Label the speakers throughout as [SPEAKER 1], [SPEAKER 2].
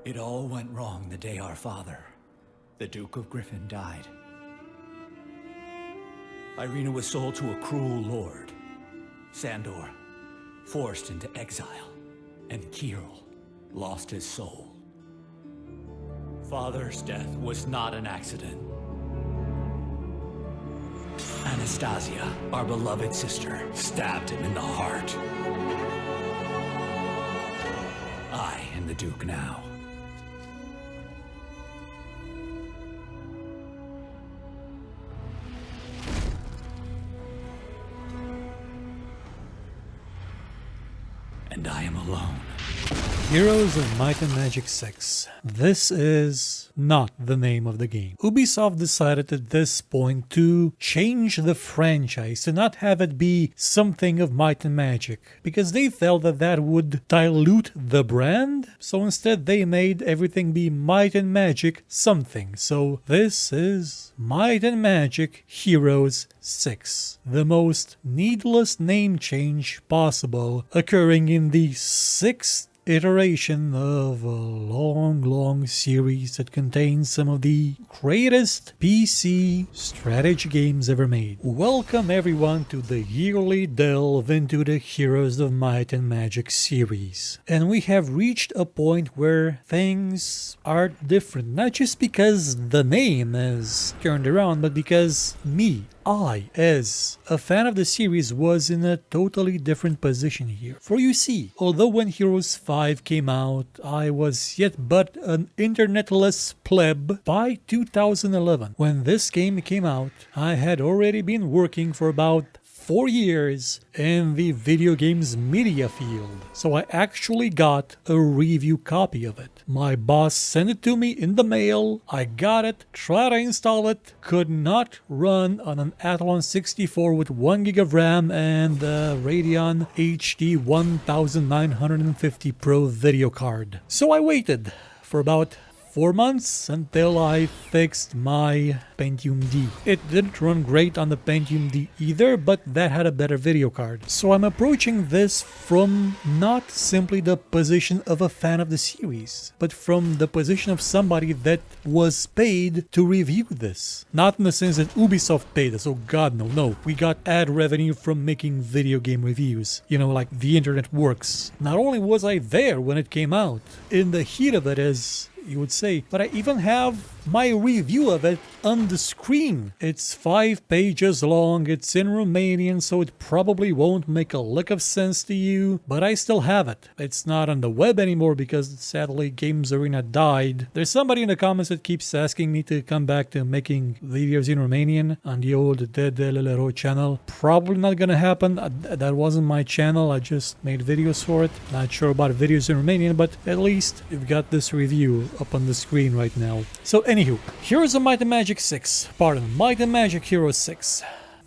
[SPEAKER 1] It all went wrong the day our father, the Duke of Griffin, died. Irina was sold to a cruel lord, Sandor, forced into exile, and Kirill lost his soul. Father's death was not an accident. Anastasia, our beloved sister, stabbed him in the heart. I am the Duke now. And I am alone.
[SPEAKER 2] Heroes of Might and Magic 6. This is not the name of the game. Ubisoft decided at this point to change the franchise, to not have it be something of Might and Magic, because they felt that that would dilute the brand, so instead they made everything be Might and Magic something. So this is Might and Magic Heroes 6. The most needless name change possible, occurring in the 6th iteration of a long series that contains some of the greatest PC strategy games ever made. Welcome everyone to the yearly delve into the Heroes of Might and Magic series. And we have reached a point where things are different, not just because the name is turned around, but because I, as a fan of the series, was in a totally different position here. For you see, although when Heroes 5 came out, I was yet but an internetless pleb, by 2011, when this game came out, I had already been working for about 4 years in the video games media field, so I actually got a review copy of it. My boss sent it to me in the mail, I got it, tried to install it, could not run on an Athlon 64 with 1 gig of RAM and a Radeon HD 1950 Pro video card. So I waited for about 4 months until I fixed my Pentium D. It didn't run great on the Pentium D either, but that had a better video card. So I'm approaching this from not simply the position of a fan of the series, but from the position of somebody that was paid to review this. Not in the sense that Ubisoft paid us, oh god no, we got ad revenue from making video game reviews. You know, like the internet works. Not only was I there when it came out, in the heat of it as you would say, but I even have my review of it on the screen. It's 5 pages long, it's in Romanian, so it probably won't make a lick of sense to you, but I still have it. It's not on the web anymore because sadly Games Arena died. There's somebody in the comments that keeps asking me to come back to making videos in Romanian on the old Dead Lelero channel. Probably not gonna happen. That wasn't my channel, I just made videos for it. Not sure about videos in Romanian, but at least you've got this review up on the screen right now. So anywho, Heroes of Might and Magic 6. Might and Magic Heroes 6.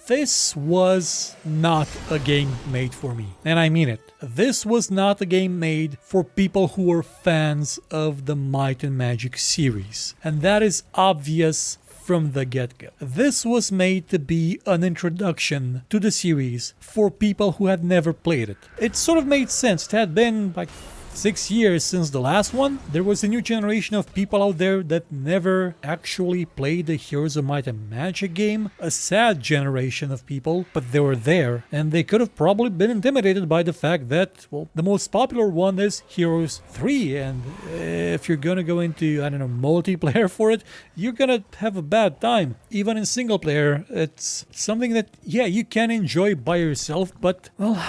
[SPEAKER 2] This was not a game made for me. And I mean it. This was not a game made for people who were fans of the Might and Magic series. And that is obvious from the get-go. This was made to be an introduction to the series for people who had never played it. It sort of made sense. It had been like 6 years since the last one. There was a new generation of people out there that never actually played the Heroes of Might and Magic game. A sad generation of people, but they were there, and they could have probably been intimidated by the fact that, well, the most popular one is Heroes 3, and if you're gonna go into, I don't know, multiplayer for it, you're gonna have a bad time. Even in single player, it's something that, yeah, you can enjoy by yourself, but, well,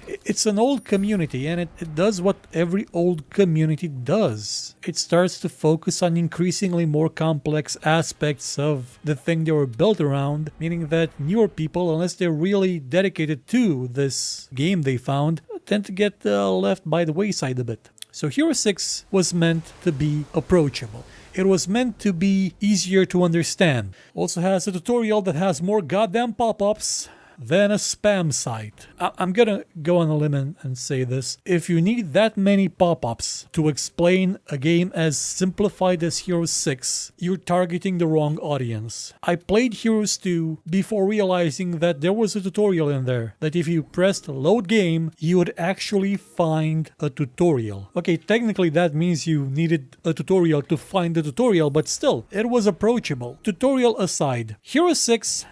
[SPEAKER 2] it's an old community, and it does what every old community does. It starts to focus on increasingly more complex aspects of the thing they were built around, meaning that newer people, unless they're really dedicated to this game they found, tend to get left by the wayside a bit. So Hero 6 was meant to be approachable. It was meant to be easier to understand. Also has a tutorial that has more goddamn pop-ups. than a spam site. I'm gonna go on a limb and say this. If you need that many pop-ups to explain a game as simplified as Heroes 6, you're targeting the wrong audience. I played Heroes 2 before realizing that there was a tutorial in there, that if you pressed load game, you would actually find a tutorial. Okay, technically that means you needed a tutorial to find the tutorial, but still, it was approachable. Tutorial aside, Heroes 6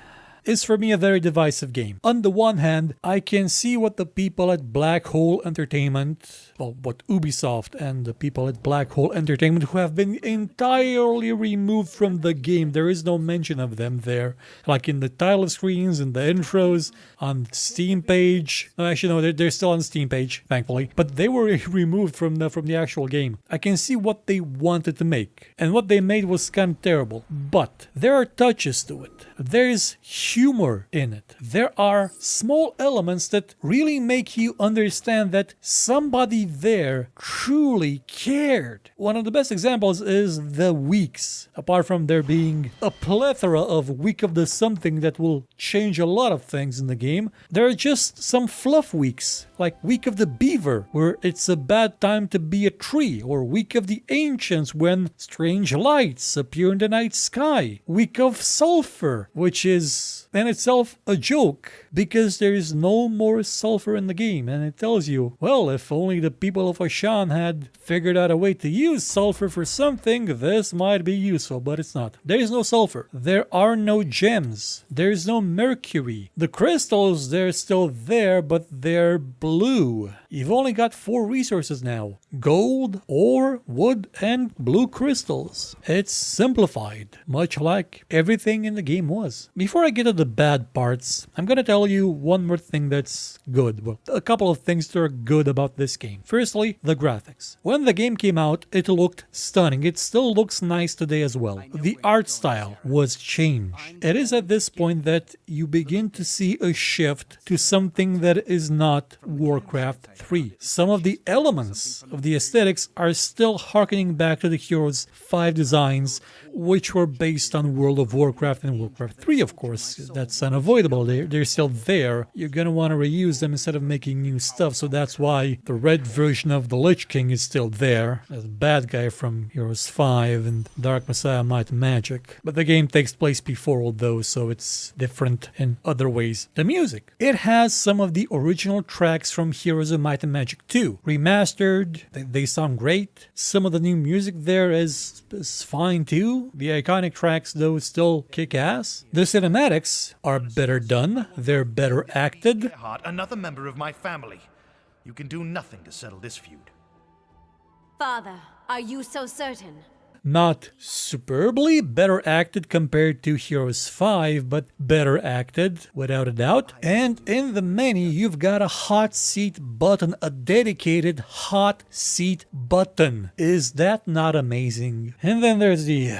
[SPEAKER 2] is for me a very divisive game. On the one hand, I can see what the people at Black Hole Entertainment, well, what Ubisoft and the people at Black Hole Entertainment who have been entirely removed from the game. There is no mention of them there. Like in the title screens, in the intros, on Steam page. Actually, no, they're still on the Steam page, thankfully. But they were removed from the actual game. I can see what they wanted to make. And what they made was kind of terrible. But there are touches to it. There's humor in it. There are small elements that really make you understand that somebody there truly cared. One of the best examples is the weeks. Apart from there being a plethora of week of the something that will change a lot of things in the game, there are just some fluff weeks, like Week of the Beaver, where it's a bad time to be a tree, or Week of the Ancients, when strange lights appear in the night sky. Week of Sulfur, which is in itself a joke, because there is no more sulfur in the game, and it tells you, well, if only the people of Ashan had figured out a way to use sulfur for something, this might be useful, but it's not. There is no sulfur. There are no gems. There is no mercury. The crystals, they're still there, but they're blue. You've only got 4 resources now: gold, ore, wood, and blue crystals. It's simplified, much like everything in the game was. Before I get to the bad parts, I'm gonna tell you one more thing that's good. Well, a couple of things that are good about this game. Firstly, the graphics. When the game came out, it looked stunning. It still looks nice today as well. The art style was changed. It is at this point that you begin to see a shift to something that is not Warcraft 3. Some of the elements of the aesthetics are still harkening back to the Heroes 5 designs, which were based on World of Warcraft and Warcraft 3, of course. That's unavoidable. They're still there. You're gonna want to reuse them instead of making new stuff, so that's why the red version of the Lich King is still there, as a bad guy from Heroes 5 and Dark Messiah Might and Magic. But the game takes place before all those, so it's different in other ways. The music. It has some of the original tracks from Heroes of Might and Magic 2. Remastered, they sound great. Some of the new music there is fine too. The iconic tracks, though, still kick ass. The cinematics are better done. They're better acted.
[SPEAKER 3] Another member of my family. You can do nothing to settle this feud.
[SPEAKER 4] Father, are you so certain?
[SPEAKER 2] Not superbly better acted compared to Heroes 5, but better acted, without a doubt. And in the menu, you've got a hot seat button, a dedicated hot seat button. Is that not amazing? And then there's the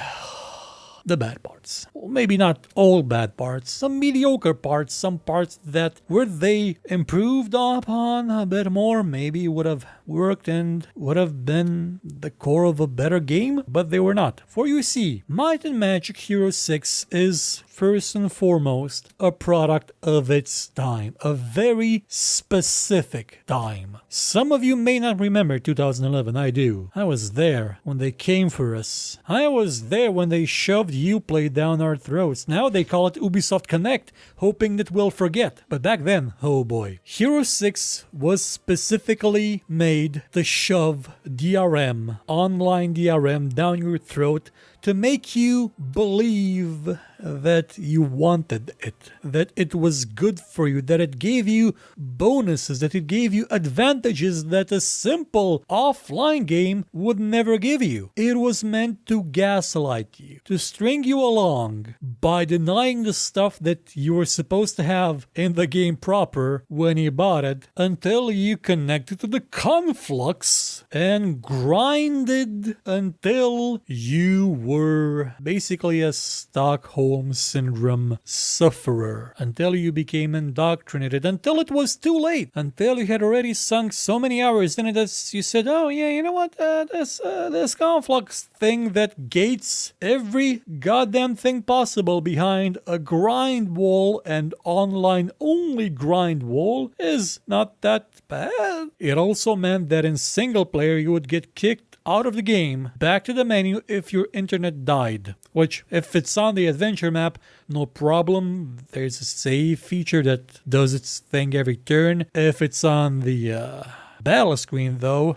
[SPEAKER 2] bad parts. Well, maybe not all bad parts, some mediocre parts, some parts that were they improved upon a bit more, maybe would have worked and would have been the core of a better game, but they were not. For you see, Might and Magic Heroes 6 is first and foremost a product of its time, a very specific time. Some of you may not remember 2011, I do. I was there when they came for us. I was there when they shoved Uplay down our throats. Now they call it Ubisoft Connect, hoping that we'll forget. But back then, oh boy. Hero 6 was specifically made to shove DRM, online DRM, down your throat to make you believe that you wanted it, that it was good for you, that it gave you bonuses, that it gave you advantages that a simple offline game would never give you. It was meant to gaslight you, to string you along by denying the stuff that you were supposed to have in the game proper when you bought it, until you connected to the conflux and grinded until you were basically a stockholder Stockholm Syndrome sufferer until you became indoctrinated, until it was too late, until you had already sunk so many hours in it that you said, oh yeah, you know what, this conflux thing that gates every goddamn thing possible behind a grind wall and online only grind wall is not that bad. It also meant that in single player you would get kicked out of the game, back to the menu if your internet died. Which, if it's on the adventure map, no problem. There's a save feature that does its thing every turn. If it's on the battle screen though,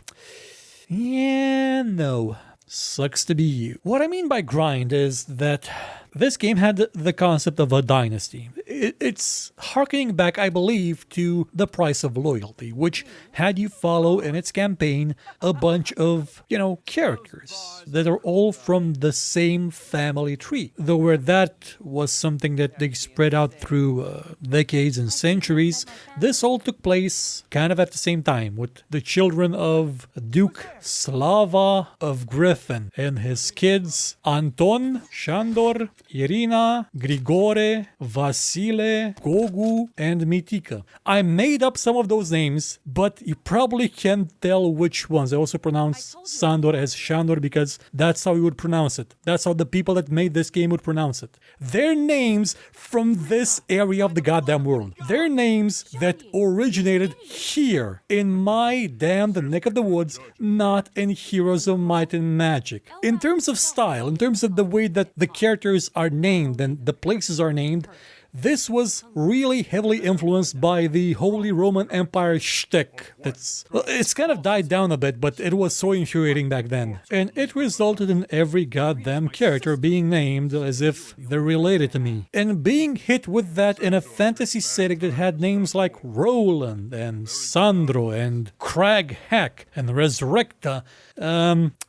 [SPEAKER 2] yeah, no. Sucks to be you. What I mean by grind is that this game had the concept of a dynasty. It's harkening back, I believe, to The Price of Loyalty, which had you follow in its campaign a bunch of, characters that are all from the same family tree. Though where that was something that they spread out through decades and centuries, this all took place kind of at the same time, with the children of Duke Slava of Griffin and his kids Anton, Shandor, Irina, Grigore, Vasile, Gogu, and Mitika. I made up some of those names, but you probably can't tell which ones. I also pronounce Sandor as Shandor because that's how you would pronounce it. That's how the people that made this game would pronounce it. They're names from this area of the goddamn world. They're names that originated here, in my damned neck of the woods, not in Heroes of Might and Magic. In terms of style, in terms of the way that the characters are named and the places are named, this was really heavily influenced by the Holy Roman Empire shtick. It's kind of died down a bit, but it was so infuriating back then. And it resulted in every goddamn character being named as if they're related to me. And being hit with that in a fantasy setting that had names like Roland and Sandro and Crag Hack and Resurrecta,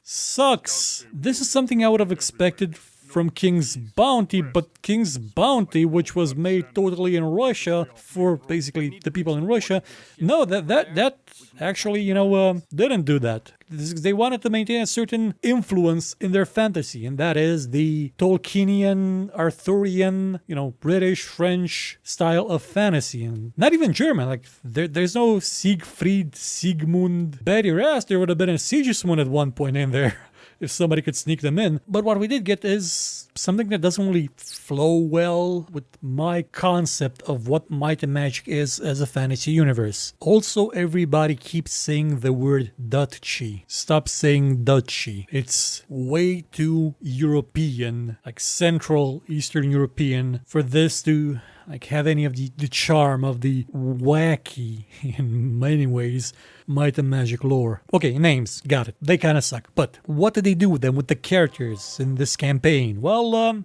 [SPEAKER 2] sucks. This is something I would have expected from King's Bounty, but King's Bounty, which was made totally in Russia for basically the people in Russia, no, that actually, didn't do that. They wanted to maintain a certain influence in their fantasy, and that is the Tolkienian, Arthurian, British, French style of fantasy, and not even German. Like there's no Siegfried, Siegmund, Betty Rast. There would have been a Sigismund at one point in there, if somebody could sneak them in. But what we did get is something that doesn't really flow well with my concept of what Might and Magic is as a fantasy universe. Also, everybody keeps saying the word Dutchy. Stop saying Dutchy. It's way too European, like Central Eastern European, for this to have any of the charm of the wacky, in many ways, Might and Magic lore. Okay, names, got it. They kind of suck. But what did they do with them, with the characters in this campaign? Well,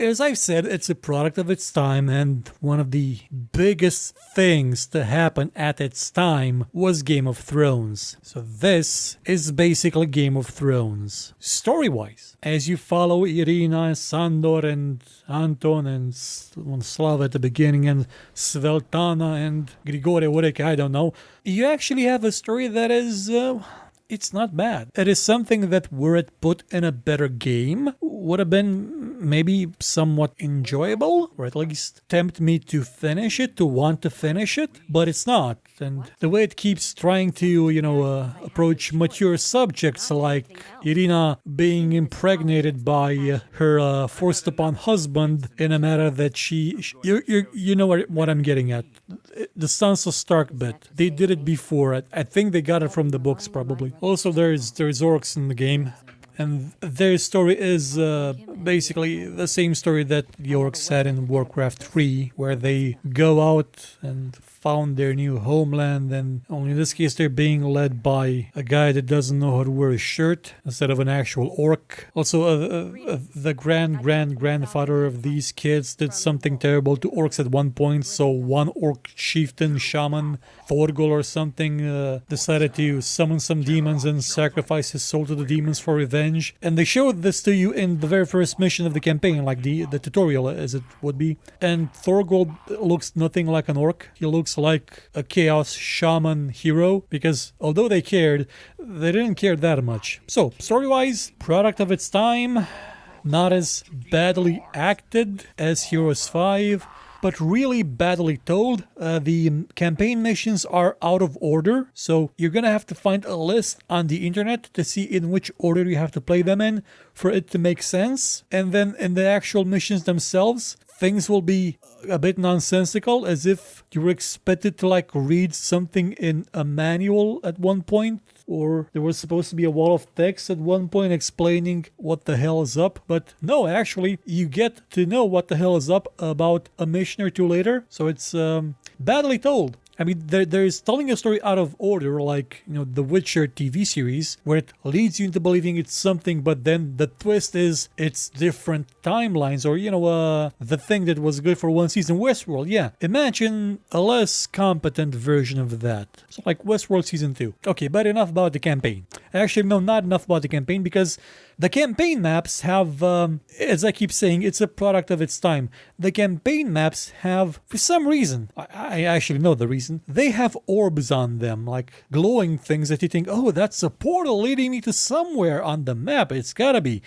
[SPEAKER 2] as I've said, it's a product of its time, and one of the biggest things to happen at its time was Game of Thrones. So this is basically Game of Thrones. Story-wise, as you follow Irina, Sandor, and Anton, and Slava at the beginning, and Sveltana, and Grigore Urek, I don't know, you actually have a story that is... it's not bad. It is something that, were it put in a better game, would have been maybe somewhat enjoyable, or at least tempt me to finish it, to want to finish it, but it's not. And the way it keeps trying to, approach mature subjects like Irina being impregnated by her forced upon husband in a matter that you know what I'm getting at. The Sansa Stark bit. They did it before. I think they got it from the books, probably. Also, there's orcs in the game, and their story is basically the same story that the orcs had in Warcraft 3, where they go out and found their new homeland, and only in this case they're being led by a guy that doesn't know how to wear a shirt instead of an actual orc. Also, the grandfather of these kids did something terrible to orcs at one point, so one orc chieftain, shaman, Thorgol or something, decided to summon some demons and sacrifice his soul to the demons for revenge. And they showed this to you in the very first mission of the campaign, like the tutorial as it would be. And Thorgol looks nothing like an orc. He looks like a chaos shaman hero, because although they cared, they didn't care that much. So, story-wise, product of its time, not as badly acted as Heroes 5, but really badly told. The campaign missions are out of order, so you're gonna have to find a list on the internet to see in which order you have to play them in for it to make sense. And then in the actual missions themselves, things will be a bit nonsensical, as if you were expected to like read something in a manual at one point, or there was supposed to be a wall of text at one point explaining what the hell is up. But no, actually, you get to know what the hell is up about a mission or two later. So it's badly told. I mean, there's telling a story out of order, like, you know, The Witcher TV series, where it leads you into believing it's something, but then the twist is it's different timelines, or, you know, the thing that was good for one season, Westworld, yeah. Imagine a less competent version of that. So like Westworld Season 2. Okay, but enough about the campaign. Actually, no, not enough about the campaign, because the campaign maps have, as I keep saying, it's a product of its time. The campaign maps have, for some reason, I actually know the reason, they have orbs on them, like glowing things that you think, oh, that's a portal leading me to somewhere on the map, it's gotta be.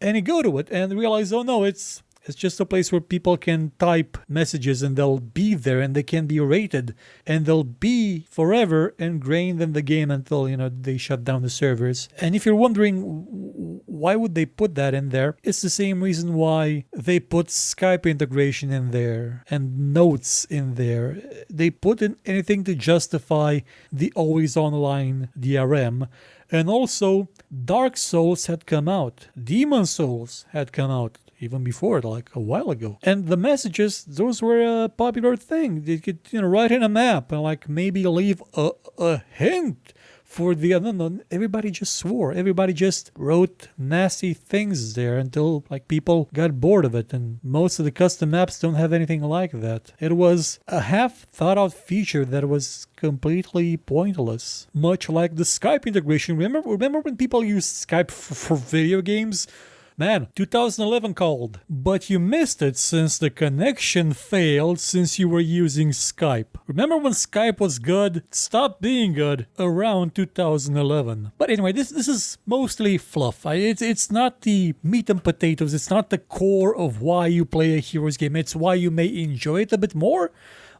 [SPEAKER 2] And you go to it and realize, oh no, it's just a place where people can type messages and they'll be there and they can be rated and they'll be forever ingrained in the game until, you know, they shut down the servers. And if you're wondering why would they put that in there, it's the same reason why they put Skype integration in there and notes in there. They put in anything to justify the always online DRM. And also, Dark Souls had come out. Demon Souls had come out. Even before, like a while ago. And the messages, those were a popular thing. They could, you know, write in a map and like maybe leave a hint for the other. No, everybody just swore. Everybody just wrote nasty things there until like people got bored of it. And most of the custom maps don't have anything like that. It was a half thought out feature that was completely pointless. Much like the Skype integration. Remember when people used Skype for video games? Man, 2011 called. But you missed it since the connection failed since you were using Skype. Remember when Skype was good? It stopped being good around 2011. But anyway, this is mostly fluff. It's not the meat and potatoes. It's not the core of why you play a Heroes game. It's why you may enjoy it a bit more.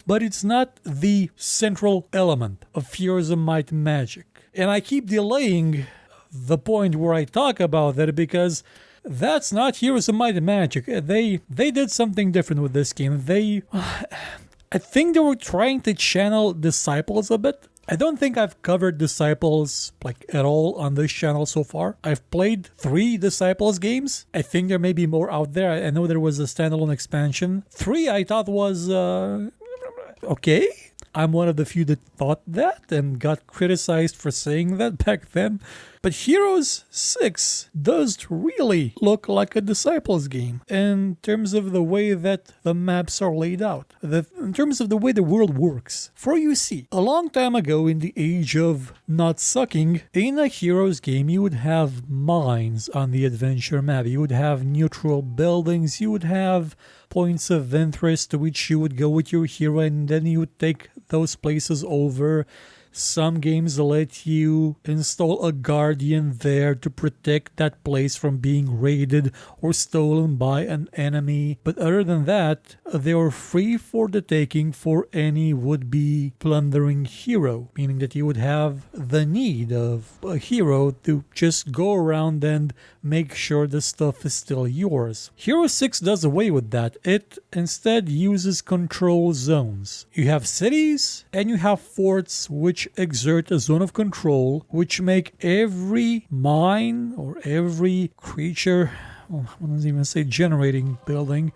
[SPEAKER 2] But it's not the central element of Heroes of Might and Magic. And I keep delaying the point where I talk about that because that's not Heroes of Might and Magic. They did something different with this game. I think they were trying to channel Disciples a bit. I don't think I've covered Disciples like at all on this channel so far. I've played 3 Disciples games. I think there may be more out there. I know there was a standalone expansion. 3 I thought was okay. I'm one of the few that thought that and got criticized for saying that back then. But Heroes 6 does really look like a Disciples game in terms of the way that the maps are laid out, in terms of the way the world works. For you see, a long time ago in the age of not sucking, in a Heroes game you would have mines on the adventure map, you would have neutral buildings, you would have points of interest to which you would go with your hero and then you would take those places over. Some games let you install a guardian there to protect that place from being raided or stolen by an enemy. But other than that, they were free for the taking for any would-be plundering hero, meaning that you would have the need of a hero to just go around and make sure the stuff is still yours. Hero 6 does away with that. It instead uses control zones. You have cities and you have forts which exert a zone of control, which make every mine or every creature, well, I wouldn't even say generating building,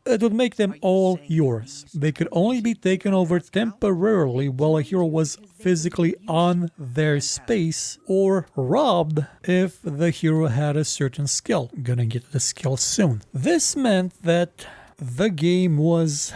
[SPEAKER 2] it would make them all yours. They could only be taken over temporarily while a hero was physically on their space, or robbed if the hero had a certain skill. Gonna get to the skill soon. This meant that the game was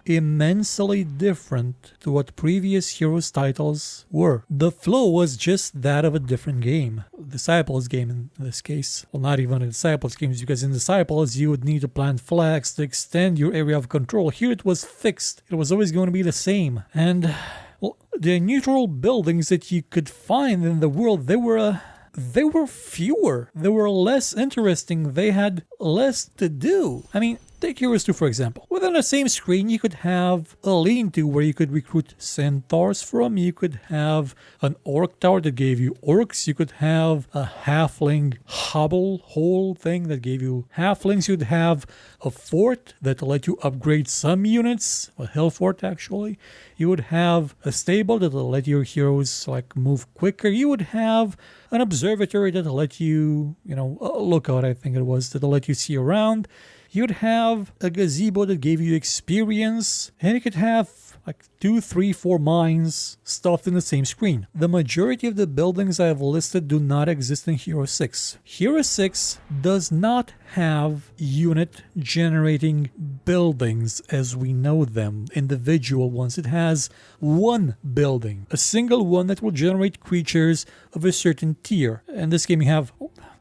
[SPEAKER 2] immensely different to what previous Heroes titles were. The flow was just that of a different game. Disciples game in this case. Well, not even a Disciples game, because in Disciples you would need to plant flags to extend your area of control. Here it was fixed. It was always going to be the same. And well, the neutral buildings that you could find in the world, they were they were fewer. They were less interesting. They had less to do. I mean, take Heroes 2 for example. Within the same screen, you could have a lean-to where you could recruit centaurs from. You could have an orc tower that gave you orcs. You could have a halfling hole thing that gave you halflings. You'd have a fort that let you upgrade some units, a hill fort actually. You would have a stable that will let your heroes like move quicker. You would have an observatory that'll let you, a lookout I think it was, that'll let you see around. You'd have a gazebo that gave you experience, and you could have like 2, 3, 4 mines stuffed in the same screen. The majority of the buildings I have listed do not exist in Hero 6. Hero 6 does not have unit generating buildings as we know them, individual ones. It has one building, a single one that will generate creatures of a certain tier. In this game you have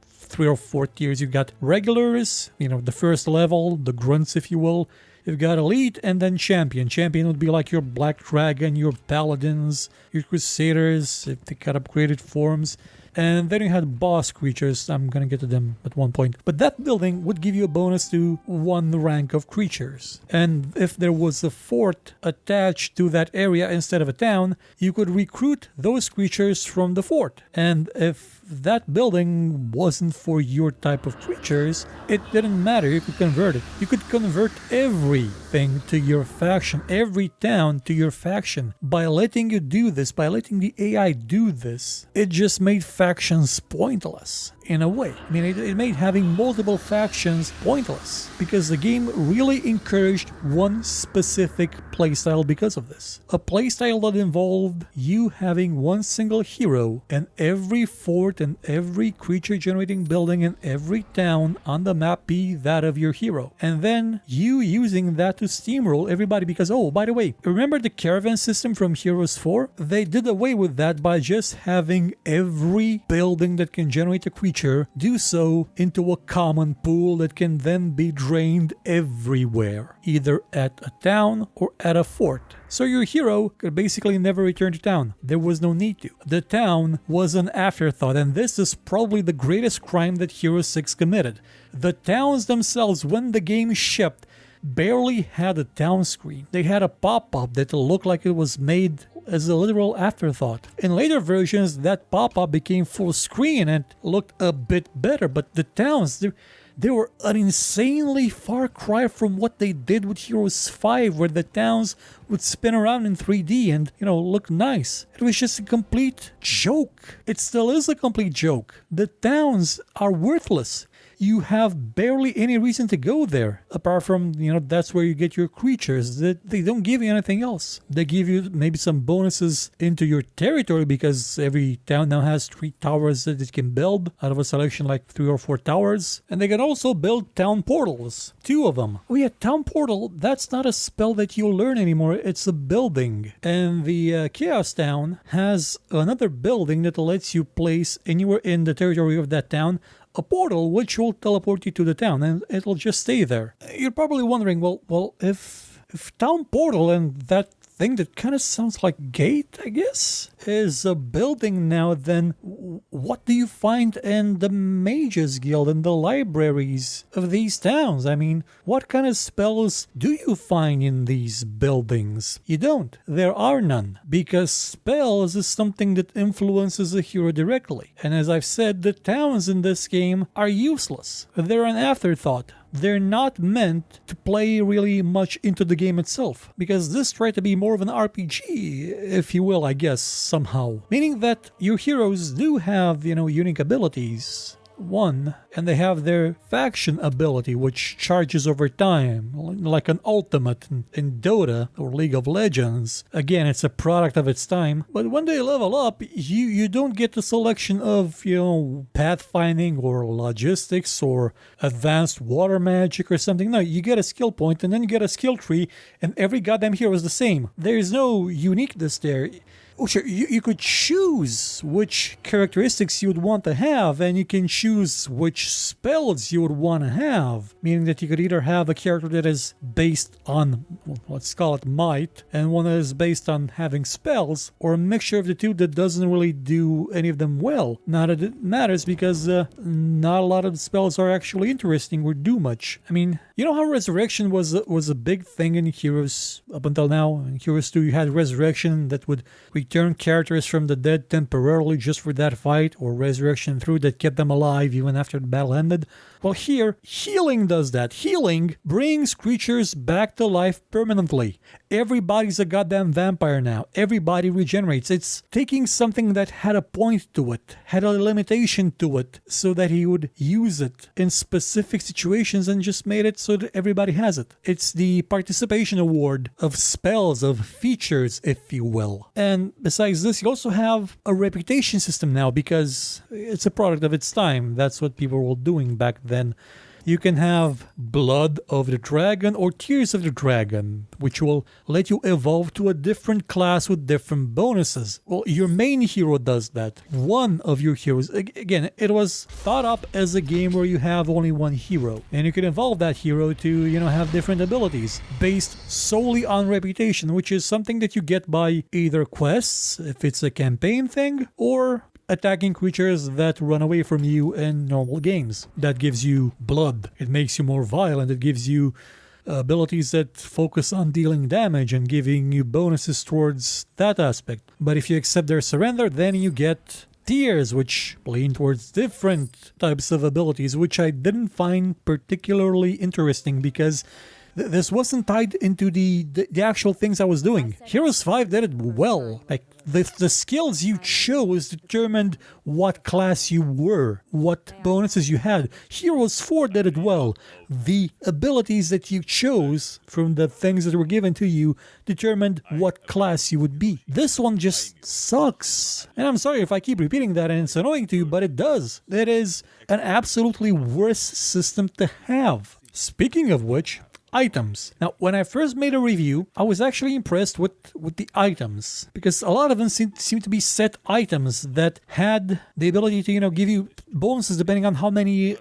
[SPEAKER 2] 3 or 4 tiers. You've got regulars, the first level, the grunts if you will. You've got elite and then champion. Champion would be like your black dragon, your paladins, your crusaders, if they got upgraded forms. And then you had boss creatures. I'm gonna get to them at one point. But that building would give you a bonus to 1 rank of creatures. And if there was a fort attached to that area instead of a town, you could recruit those creatures from the fort. And if that building wasn't for your type of creatures, it didn't matter. You could convert it. You could convert everything to your faction, every town to your faction. By letting you do this, by letting the AI do this, it just made factions pointless in a way. I mean, it made having multiple factions pointless because the game really encouraged one specific playstyle because of this. A playstyle that involved you having one single hero and every fort and every creature generating building and every town on the map be that of your hero. And then you using that to steamroll everybody because, oh, by the way, remember the caravan system from Heroes 4? They did away with that by just having every building that can generate a creature do so into a common pool that can then be drained everywhere, either at a town or at a fort. So your hero could basically never return to town. There was no need to. The town was an afterthought, and this is probably the greatest crime that Hero 6 committed. The towns themselves, when the game shipped, barely had a town screen. They had a pop-up that looked like it was made as a literal afterthought. In later versions, that pop-up became full screen and looked a bit better, but the towns, they were an insanely far cry from what they did with Heroes 5, where the towns would spin around in 3D and, look nice. It was just a complete joke. It still is a complete joke. The towns are worthless. You have barely any reason to go there, apart from, that's where you get your creatures. They don't give you anything else. They give you maybe some bonuses into your territory because every town now has 3 towers that it can build out of a selection like 3 or 4 towers. And they can also build town portals, 2 of them. Oh yeah, town portal, that's not a spell that you'll learn anymore. It's a building. And the Chaos Town has another building that lets you place anywhere in the territory of that town a portal which will teleport you to the town and it'll just stay there. You're probably wondering, well, if town portal and that thing that kind of sounds like gate, I guess, is a building now, then what do you find in the Mages Guild and the libraries of these towns? I mean, what kind of spells do you find in these buildings? You don't. There are none, because spells is something that influences a hero directly. And as I've said, the towns in this game are useless. They're an afterthought. They're not meant to play really much into the game itself, because this tried to be more of an RPG, if you will, I guess, somehow. Meaning that your heroes do have, unique abilities. One, and they have their faction ability, which charges over time, like an ultimate in Dota or League of Legends. Again, it's a product of its time, but when they level up, you don't get the selection of, pathfinding or logistics or advanced water magic or something. No, you get a skill point and then you get a skill tree, and every goddamn hero is the same. There's no uniqueness there. Oh, sure, you could choose which characteristics you would want to have, and you can choose which spells you would want to have. Meaning that you could either have a character that is based on, well, let's call it might, and one that is based on having spells, or a mixture of the two that doesn't really do any of them well. Not that it matters, because not a lot of the spells are actually interesting or do much. I mean, you know how Resurrection was a big thing in Heroes up until now? In Heroes 2 you had Resurrection that would return characters from the dead temporarily just for that fight, or Resurrection 3 that kept them alive even after the battle ended. Well, here, healing does that. Healing brings creatures back to life permanently. Everybody's a goddamn vampire now. Everybody regenerates. It's taking something that had a point to it, had a limitation to it, so that he would use it in specific situations and just made it so that everybody has it. It's the participation award of spells, of features, if you will. And besides this, you also have a reputation system now because it's a product of its time. That's what people were doing back then. You can have Blood of the Dragon or Tears of the Dragon, which will let you evolve to a different class with different bonuses. Well, your main hero does that. One of your heroes. Again, it was thought up as a game where you have only one hero. And you can evolve that hero to, have different abilities based solely on reputation, which is something that you get by either quests, if it's a campaign thing, or attacking creatures that run away from you in normal games. That gives you blood. It makes you more violent. It gives you abilities that focus on dealing damage and giving you bonuses towards that aspect. But if you accept their surrender, then you get Tears, which lean towards different types of abilities, which I didn't find particularly interesting because this wasn't tied into the actual things I was doing. Heroes 5 did it well. Like, the skills you chose determined what class you were, what bonuses you had. Heroes 4 did it well. The abilities that you chose from the things that were given to you determined what class you would be. This one just sucks. And I'm sorry if I keep repeating that and it's annoying to you, but it does. It is an absolutely worse system to have. Speaking of which, items. Now, when I first made a review, I was actually impressed with the items, because a lot of them seem to be set items that had the ability to, give you bonuses depending on how many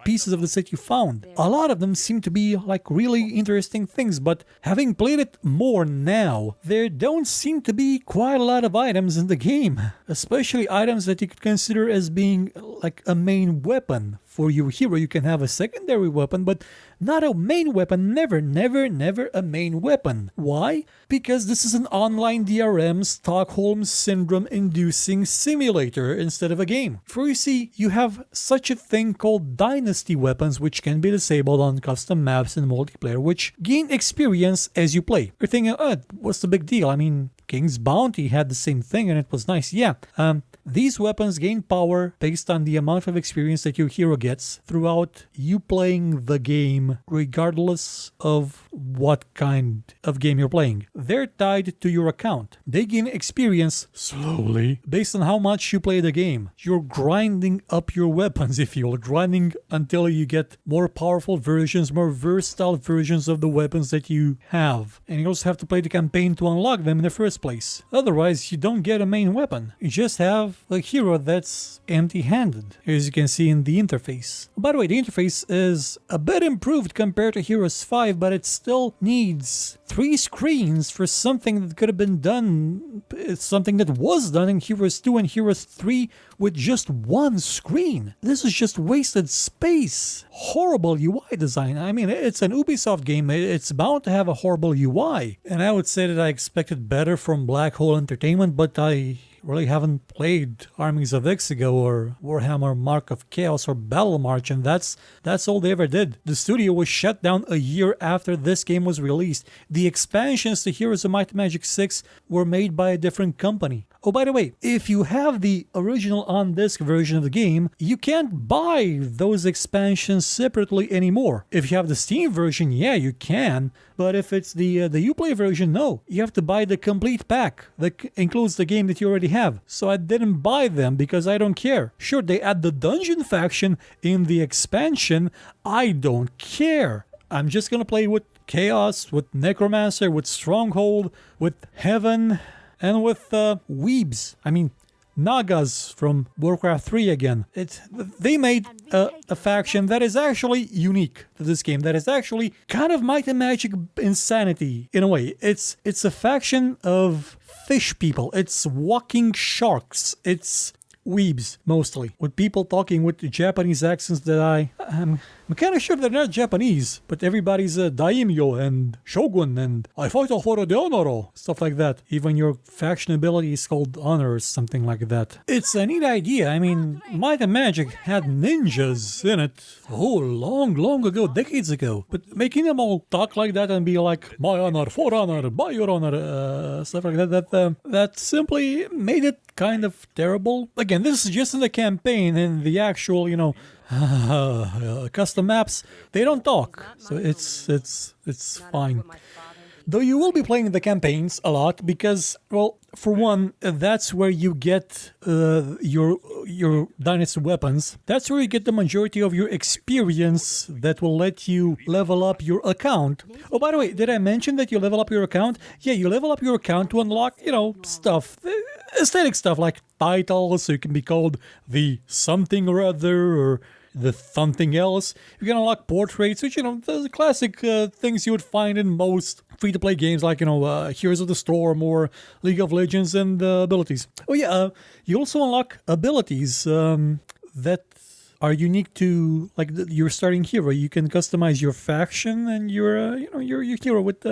[SPEAKER 2] pieces of the set you found. A lot of them seem to be like really interesting things, but having played it more now, there don't seem to be quite a lot of items in the game, especially items that you could consider as being like a main weapon. For your hero, you can have a secondary weapon, but not a main weapon. Never, never, never a main weapon. Why? Because this is an online DRM Stockholm Syndrome inducing simulator instead of a game. For you see, you have such a thing called Dynasty weapons, which can be disabled on custom maps in multiplayer, which gain experience as you play. You're thinking, what's the big deal? I mean, King's Bounty had the same thing and it was nice. Yeah, these weapons gain power based on the amount of experience that your hero gets throughout you playing the game, regardless of what kind of game you're playing. They're tied to your account. They gain experience slowly based on how much you play the game. You're grinding up your weapons, if you will, grinding until you get more powerful versions, more versatile versions of the weapons that you have. And you also have to play the campaign to unlock them in the first place. Otherwise, you don't get a main weapon. You just have a hero that's empty-handed, as you can see in the interface. By the way, the interface is a bit improved compared to Heroes 5, but it still needs 3 screens for something that could have been done. It's something that was done in Heroes 2 and Heroes 3 with just 1 screen. This is just wasted space. Horrible UI design. I mean, it's an Ubisoft game. It's bound to have a horrible UI. And I would say that I expected better from Black Hole Entertainment, but I really haven't played Armies of Ixigo or Warhammer Mark of Chaos or Battle March, and that's all they ever did. The studio was shut down a year after this game was released. The expansions to Heroes of Might and Magic 6 were made by a different company. Oh, by the way, if you have the original on-disc version of the game, you can't buy those expansions separately anymore. If you have the Steam version, yeah, you can, but if it's the Uplay version, no. You have to buy the complete pack that includes the game that you already have. So I didn't buy them because I don't care. Sure, they add the dungeon faction in the expansion. I don't care. I'm just gonna play with Chaos, with Necromancer, with Stronghold, with Heaven, And with weebs, I mean, Nagas from Warcraft 3 again. They made a faction that is actually unique to this game. That is actually kind of Might and Magic insanity in a way. It's a faction of fish people. It's walking sharks. It's weebs mostly, with people talking with Japanese accents that I'm kind of sure they're not Japanese, but everybody's a daimyo and shogun and I fight for the honor, stuff like that. Even your faction ability is called honor or something like that. It's a neat idea. I mean, Might and Magic had ninjas in it long ago, decades ago, but making them all talk like that and be like, my honor, for honor, by your honor, stuff like that simply made it kind of terrible. Again, this is just in the campaign, and the actual, custom maps, they don't talk, so it's fine. Though you will be playing the campaigns a lot because, well, for one, that's where you get your Dynasty weapons. That's where you get the majority of your experience that will let you level up your account. Oh, by the way, did I mention that you level up your account? Yeah, you level up your account to unlock, stuff, aesthetic stuff like titles, so you can be called the something or other, or the something else. You can unlock portraits, which, the classic things you would find in most free-to-play games like, Heroes of the Storm or League of Legends, and abilities. Oh yeah, you also unlock abilities that are unique to, like, your starting hero. You can customize your faction and your hero with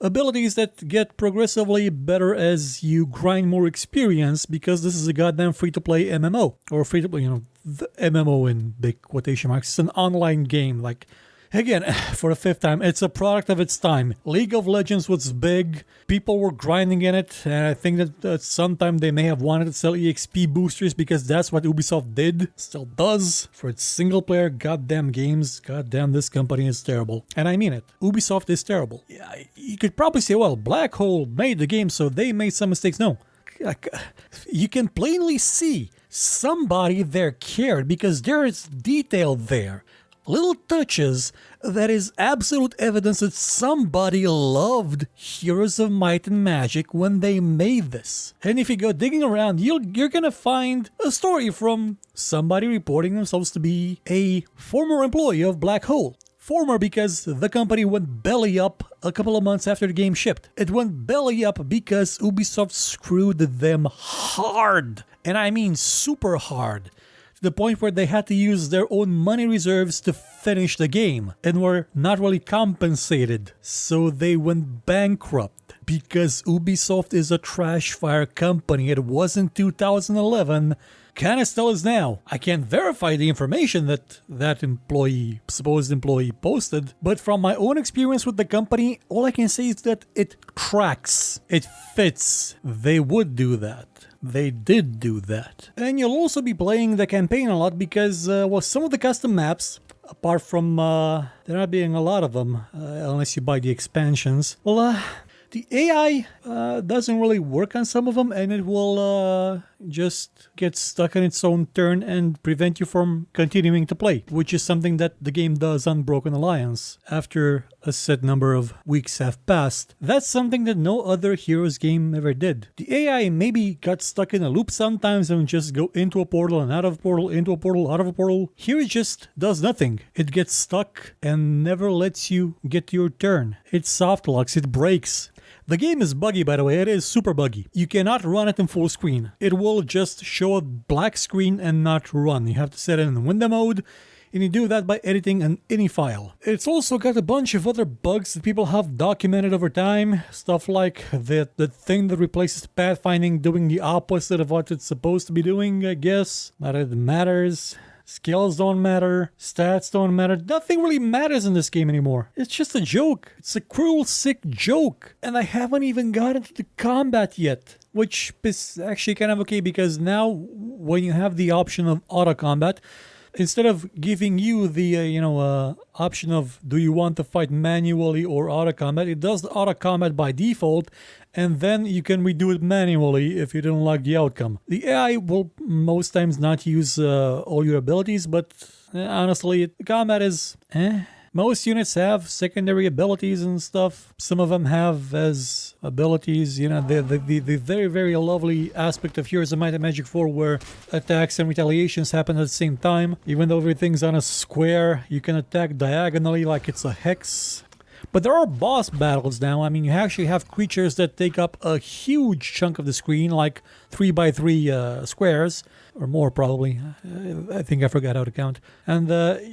[SPEAKER 2] abilities that get progressively better as you grind more experience, because this is a goddamn free-to-play MMO, or free-to-play, the MMO in big quotation marks. It's an online game, like, again, for the fifth time, it's a product of its time. League of Legends was big, people were grinding in it, and I think that at some time they may have wanted to sell EXP boosters because that's what Ubisoft did, still does, for its single-player goddamn games. Goddamn, this company is terrible. And I mean it. Ubisoft is terrible. Yeah, you could probably say, well, Black Hole made the game, so they made some mistakes. No. You can plainly see somebody there cared, because there is detail there. Little touches that is absolute evidence that somebody loved Heroes of Might and Magic when they made this. And if you go digging around, you're gonna find a story from somebody reporting themselves to be a former employee of Black Hole. Former because the company went belly up a couple of months after the game shipped. It went belly up because Ubisoft screwed them hard. And I mean super hard. The point where they had to use their own money reserves to finish the game and were not really compensated, so they went bankrupt because Ubisoft is a trash fire company. It was in 2011, kinda still is now. I can't verify the information that supposed employee posted, but from my own experience with the company, all I can say is that it tracks, it fits. They would do that. They did do that. And you'll also be playing the campaign a lot because, some of the custom maps, apart from there not being a lot of them, unless you buy the expansions, the AI doesn't really work on some of them, and it will just get stuck in its own turn and prevent you from continuing to play, which is something that the game does on Broken Alliance after a set number of weeks have passed. That's something that no other Heroes game ever did. The AI maybe got stuck in a loop sometimes and would just go into a portal and out of a portal, into a portal, out of a portal. Here it just does nothing. It gets stuck and never lets you get your turn. It soft locks, it breaks. The game is buggy, by the way. It is super buggy. You cannot run it in full screen. It will just show a black screen and not run. You have to set it in window mode, and you do that by editing an ini file. It's also got a bunch of other bugs that people have documented over time. Stuff like the thing that replaces pathfinding doing the opposite of what it's supposed to be doing, I guess. Not that it matters. Skills don't matter, stats don't matter, nothing really matters in this game anymore. It's just a joke. It's a cruel, sick joke. And I haven't even gotten to the combat yet, which is actually kind of okay because now when you have the option of auto combat, instead of giving you the option of do you want to fight manually or auto combat, it does the auto combat by default, and then you can redo it manually if you don't like the outcome. The AI will most times not use all your abilities, but honestly, the combat is Most units have secondary abilities and stuff. Some of them have as abilities, you know, the very, very lovely aspect of Heroes of Might and Magic 4 where attacks and retaliations happen at the same time. Even though everything's on a square, you can attack diagonally like it's a hex. But there are boss battles now. I mean, you actually have creatures that take up a huge chunk of the screen, like 3x3 squares, or more probably. I think I forgot how to count. And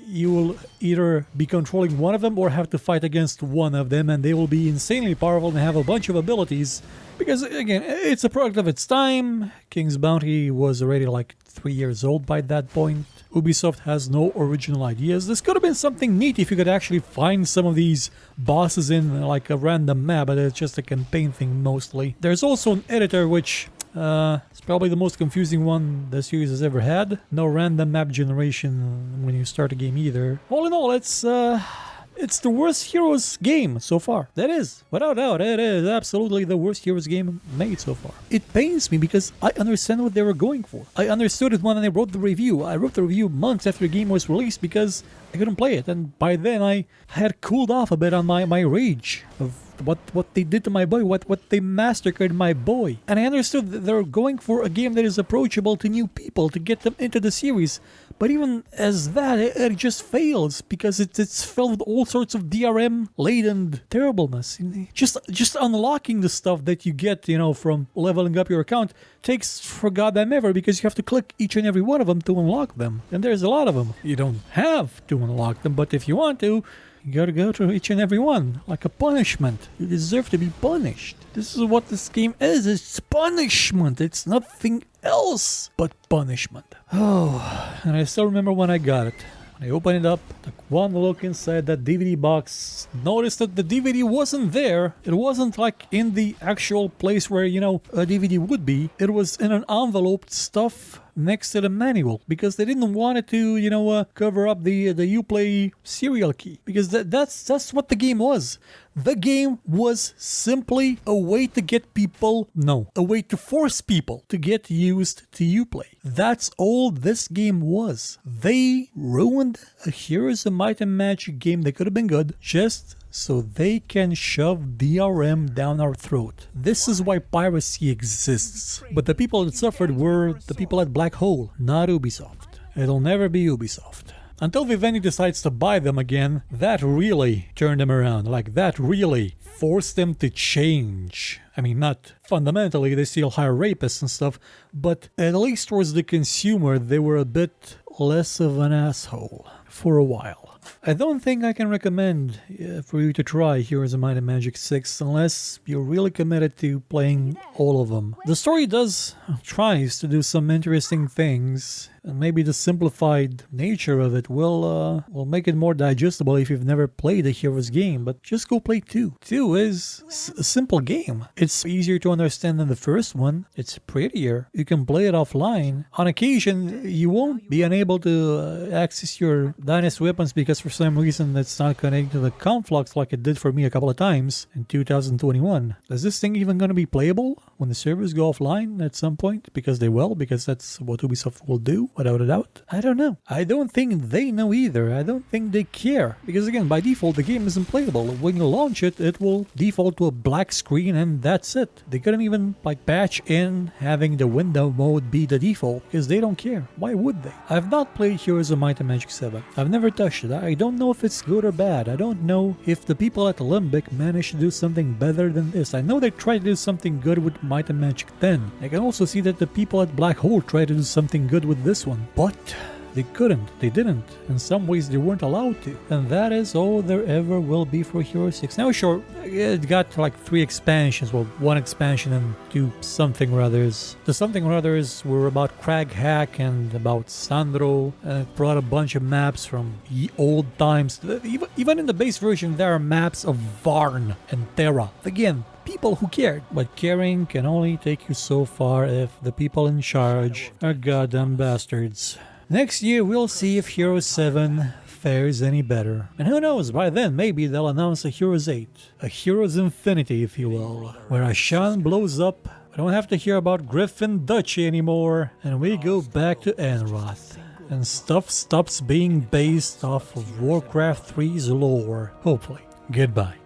[SPEAKER 2] you will either be controlling one of them or have to fight against one of them, and they will be insanely powerful and have a bunch of abilities. Because, again, it's a product of its time. King's Bounty was already like 3 years old by that point. Ubisoft has no original ideas. This could have been something neat if you could actually find some of these bosses in like a random map, but it's just a campaign thing mostly. There's also an editor which it's probably the most confusing one the series has ever had. No random map generation when you start a game either. All in all, it's the worst Heroes game so far. That is, without doubt, it is absolutely the worst Heroes game made so far. It pains me because I understand what they were going for. I understood it when I wrote the review. I wrote the review months after the game was released because I couldn't play it, and by then I had cooled off a bit on my rage of what they did to my boy, what they massacred my boy. And I understood that they're going for a game that is approachable to new people to get them into the series. But even as that, it just fails because it's filled with all sorts of DRM-laden terribleness. Just unlocking the stuff that you get, you know, from leveling up your account takes for goddamn ever because you have to click each and every one of them to unlock them. And there's a lot of them. You don't have to unlock them, but if you want to, you gotta go through each and every one, like a punishment. You deserve to be punished. This is what this game is. It's punishment. It's nothing else but punishment. Oh, and I still remember when I got it. I opened it up, took one look inside that DVD box, noticed that the DVD wasn't there. It wasn't like in the actual place where, you know, a DVD would be. It was in an enveloped stuff next to the manual because they didn't want it to, you know, cover up the Uplay serial key, because that's what the game was. The game was simply a way to get people, a way to force people to get used to Uplay. That's all this game was. They ruined a Heroes of Might and Magic game that could have been good just so they can shove DRM down our throat. This is why piracy exists. But the people that suffered were the people at Black Hole, not Ubisoft. It'll never be Ubisoft. Until Vivendi decides to buy them again, that really turned them around. Like, that really forced them to change. I mean, not fundamentally, they still hire rapists and stuff, but at least towards the consumer, they were a bit less of an asshole for a while. I don't think I can recommend for you to try Heroes of Might and Magic 6 unless you're really committed to playing all of them. The story tries to do some interesting things, and maybe the simplified nature of it will make it more digestible if you've never played a Heroes game, but just go play 2. 2 is a simple game. It's easier to understand than the first one. It's prettier. You can play it offline. On occasion, you won't be unable to access your Dynasty weapons because for some reason it's not connected to the Conflux like it did for me a couple of times in 2021. Is this thing even going to be playable when the servers go offline at some point? Because they will, because that's what Ubisoft will do, without a doubt. I don't know. I don't think they know either. I don't think they care. Because again, by default, the game isn't playable. When you launch it, it will default to a black screen and that's it. They couldn't even patch in having the window mode be the default because they don't care. Why would they? I've not played Heroes of Might and Magic 7. I've never touched it. I don't know if it's good or bad. I don't know if the people at Limbic managed to do something better than this. I know they tried to do something good with Might and Magic 10. I can also see that the people at Black Hole tried to do something good with this one, but they couldn't. They didn't. In some ways, they weren't allowed to. And that is all there ever will be for Hero 6. Now, sure, it got 3 expansions. Well, 1 expansion and 2 something or others. The something or others were about Crag Hack and about Sandro. And it brought a bunch of maps from old times. Even in the base version, there are maps of Varn and Terra. Again, people who cared. But caring can only take you so far if the people in charge are goddamn bastards. Next year, we'll see if Heroes 7 fares any better. And who knows, by then maybe they'll announce a Heroes 8. A Heroes Infinity, if you will. Where Ashan blows up, we don't have to hear about Griffin Duchy anymore, and we go back to Enroth. and stuff stops being based off of Warcraft 3's lore. Hopefully. Goodbye.